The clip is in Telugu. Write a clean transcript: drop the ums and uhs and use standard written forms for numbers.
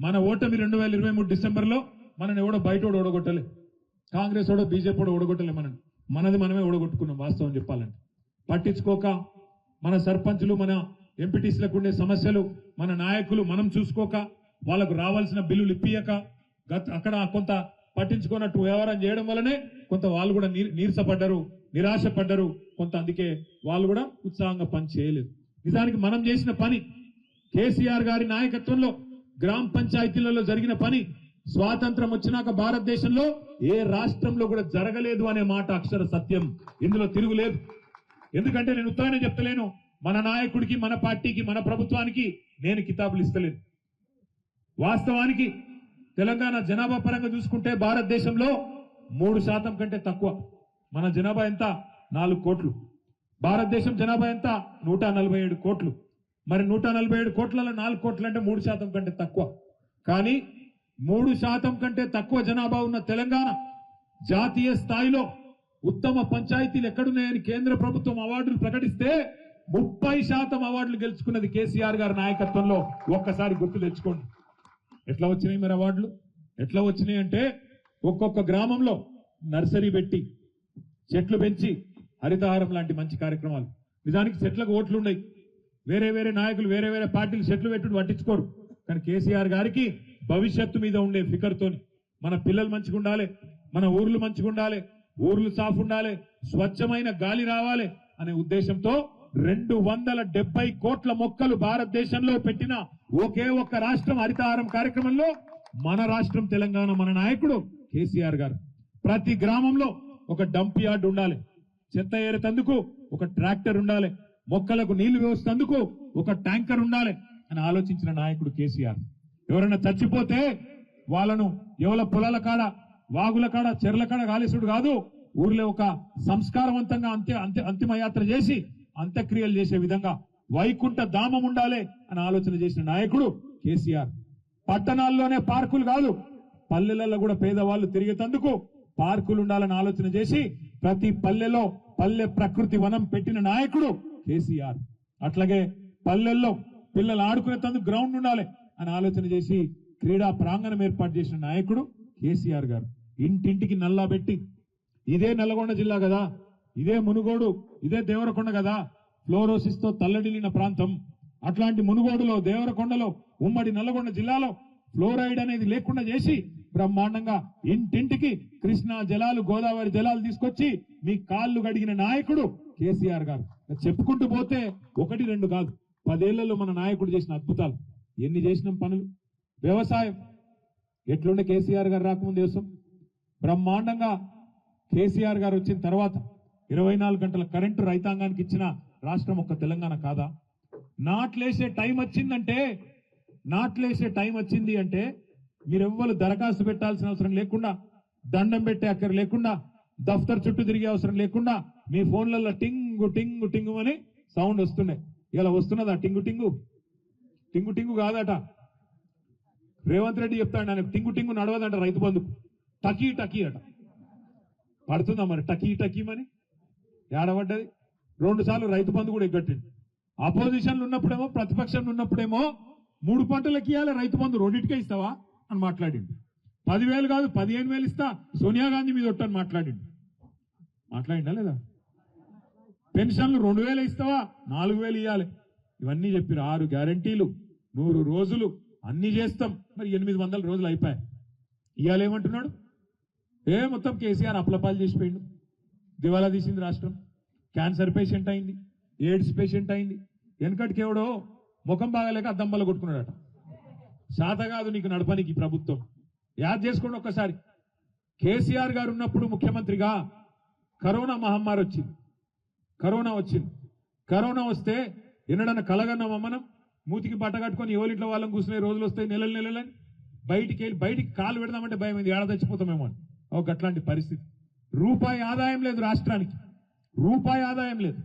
మన ఓటమి 2023 డిసెంబర్లో మనని ఎవడో బయట ఓడగొట్టలే, కాంగ్రెస్ ఓడో బీజేపీ ఓడో ఓడగొట్టలే, మనది మనమే ఓడగొట్టుకున్నాం. వాస్తవం చెప్పాలంటే పట్టించుకోక మన సర్పంచులు మన ఎంపీటీసీలకు ఉండే సమస్యలు మన నాయకులు మనం చూసుకోక వాళ్ళకు రావాల్సిన బిల్లులు ఇప్పియక అక్కడ కొంత పట్టించుకున్నట్టు వ్యవహారం చేయడం వల్లనే కొంత వాళ్ళు కూడా నీరసపడ్డారు, నిరాశపడ్డారు కొంత. అందుకే వాళ్ళు కూడా ఉత్సాహంగా పని చేయలేదు. నిజానికి మనం చేసిన పని, కేసీఆర్ గారి నాయకత్వంలో గ్రామ పంచాయతీలలో జరిగిన పని స్వాతంత్రం వచ్చినాక భారతదేశంలో ఏ రాష్ట్రంలో కూడా జరగలేదు అనే మాట అక్షర సత్యం. ఇందులో తిరుగులేదు. ఎందుకంటే నేను ఉత్తగానే చెప్తలేను, మన నాయకుడికి మన పార్టీకి మన ప్రభుత్వానికి నేను కితాబులు ఇస్తలేను. వాస్తవానికి తెలంగాణ జనాభా పరంగా చూసుకుంటే భారతదేశంలో 3% కంటే తక్కువ. మన జనాభా ఎంత? 4 కోట్లు. భారతదేశం జనాభా ఎంత? 147 కోట్లు. మరి 147 కోట్లలో 4 కోట్లు అంటే 3% కంటే తక్కువ. కానీ 3% కంటే తక్కువ జనాభా ఉన్న తెలంగాణ జాతీయ స్థాయిలో ఉత్తమ పంచాయతీలు ఎక్కడున్నాయని కేంద్ర ప్రభుత్వం అవార్డులు ప్రకటిస్తే 30% అవార్డులు గెలుచుకున్నది కేసీఆర్ గారి నాయకత్వంలో. ఒక్కసారి గుర్తు తెచ్చుకోండి. ఎట్లా వచ్చినాయి మరి అవార్డులు? ఎట్లా వచ్చినాయి అంటే ఒక్కొక్క గ్రామంలో నర్సరీ పెట్టి చెట్లు పెంచి హరితహారం లాంటి మంచి కార్యక్రమాలు. నిజానికి చెట్లకు ఓట్లు ఉన్నాయి. వేరే వేరే నాయకులు వేరే వేరే పార్టీలు చెట్లు పెట్టుడు పట్టించుకోరు. కానీ కేసీఆర్ గారికి భవిష్యత్తు మీద ఉండే ఫికర్తోని మన పిల్లలు మంచిగా ఉండాలి, మన ఊర్లు మంచిగా ఉండాలి, ఊర్లు సాఫ్ ఉండాలి, స్వచ్ఛమైన గాలి రావాలి అనే ఉద్దేశంతో 270 కోట్ల మొక్కలు భారతదేశంలో పెట్టిన ఒకే ఒక్క రాష్ట్రం హరితహారం కార్యక్రమంలో మన రాష్ట్రం తెలంగాణ. మన నాయకుడు కేసీఆర్ గారు ప్రతి గ్రామంలో ఒక డంప్ యార్డ్ ఉండాలి, చెత్త ఏరేతందుకు ఒక ట్రాక్టర్ ఉండాలి, మొక్కలకు నీళ్లు వేసేందుకు ఒక ట్యాంకర్ ఉండాలి అని ఆలోచించిన నాయకుడు కేసీఆర్. ఎవరైనా చచ్చిపోతే వాళ్ళను ఎవల పొలాల కాడ వాగుల కాడ చెర్ల కాడ కాలేసుడు కాదు, ఊర్లో ఒక సంస్కారవంతంగా అంతిమయాత్ర చేసి అంత్యక్రియలు చేసే విధంగా వైకుంఠ ధామం ఉండాలి అని ఆలోచన చేసిన నాయకుడు కేసీఆర్. పట్టణాల్లోనే పార్కులు కాదు, పల్లెలలో కూడా పేదవాళ్లు తిరిగేందుకు పార్కులు ఉండాలని ఆలోచన చేసి ప్రతి పల్లెలో పల్లె ప్రకృతి వనం పెట్టిన నాయకుడు కేసీఆర్. అట్లాగే పల్లెల్లో పిల్లలు ఆడుకునేందుకు గ్రౌండ్ ఉండాలి అని ఆలోచన చేసి క్రీడా ప్రాంగణం ఏర్పాటు చేసిన నాయకుడు కేసీఆర్ గారు. ఇంటింటికి నల్లా పెట్టి, ఇదే నల్గొండ జిల్లా కదా, ఇదే మునుగోడు, ఇదే దేవరకొండ కదా ఫ్లోరోసిస్ తో తల్లడిల్లిన ప్రాంతం. అట్లాంటి మునుగోడులో దేవరకొండలో ఉమ్మడి నల్గొండ జిల్లాలో ఫ్లోరైడ్ అనేది లేకుండా చేసి బ్రహ్మాండంగా ఇంటింటికి కృష్ణా జలాలు గోదావరి జలాలు తీసుకొచ్చి మీ కాళ్ళు గడిగిన నాయకుడు కేసీఆర్ గారు. చెప్పుకుంటూ పోతే 1, 2 కాదు, 10 ఏళ్లలో మన నాయకుడు చేసిన అద్భుతాలు ఎన్ని చేసినాం పనులు. వ్యవసాయం ఎట్లుండే కేసీఆర్ గారు రాకముందు దేశం బ్రహ్మాండంగా. కేసీఆర్ గారు వచ్చిన తర్వాత 24 గంటల కరెంటు రైతాంగానికి ఇచ్చిన రాష్ట్రం ఒక్క తెలంగాణ కాదా? నాట్లేసే టైం వచ్చింది అంటే మీరెవ్వరు దరఖాస్తు పెట్టాల్సిన అవసరం లేకుండా, దండం పెట్టే అక్కర లేకుండా, దఫ్తర్ చుట్టూ తిరిగే అవసరం లేకుండా మీ ఫోన్లలో టింగు టింగు టింగు అని సౌండ్ వస్తున్నాయి. ఇలా వస్తున్నదా టింగు టింగు? టింగు టింగు కాదట. రేవంత్ రెడ్డి చెప్తాడు ఆయన టింగు టింగు నడవదంట రైతు బంధుకు, టకీ టకీ అట. పడుతుందా మరి టకీ టకీమని? ఏడబడ్డది. 2 సార్లు రైతు బంధు కూడా ఎగ్గట్టింది. అపోజిషన్లు ఉన్నప్పుడేమో ప్రతిపక్షంలో ఉన్నప్పుడేమో 3 పంటలకి ఇవ్వాలి రైతు బంధు, 2టికే ఇస్తావా అని మాట్లాడిండు. 10,000 కాదు 15,000 ఇస్తా సోనియా గాంధీ మీద ఒట్టని మాట్లాడిండా లేదా? పెన్షన్లు 2,000 ఇస్తావా 4,000 ఇవ్వాలి. ఇవన్నీ చెప్పిరు. 6 గ్యారంటీలు, 100 రోజులు అన్ని చేస్తాం. మరి 800 రోజులు అయిపోయాయి. ఇవాళేమంటున్నాడు? మొత్తం కేసీఆర్ అప్లపాలు చేసిపోయిండు, దివాలా తీసింది రాష్ట్రం. క్యాన్సర్ పేషెంట్ అయింది, ఎయిడ్స్ పేషెంట్ అయింది. వెనకటికి ఎవడో ముఖం బాగాలేక అద్దంబల్ల కొట్టుకున్నాడట. శాత కాదు నీకు నడపనికి ప్రభుత్వం. యాద్ చేసుకోండి ఒక్కసారి. కేసీఆర్ గారు ఉన్నప్పుడు ముఖ్యమంత్రిగా కరోనా మహమ్మారి వచ్చింది. కరోనా వస్తే ఎన్నడన్నా కలగన్నామా మనం? మూతికి బట్ట కట్టుకొని ఎవరింట్లో వాళ్ళని కూర్చునే రోజులు వస్తాయి, నెలలని బయటికి కాలు పెడదామంటే భయం అయింది, ఏడ తెచ్చిపోతామేమో అని. అట్లాంటి పరిస్థితి. రూపాయి ఆదాయం లేదు రాష్ట్రానికి, రూపాయి ఆదాయం లేదు.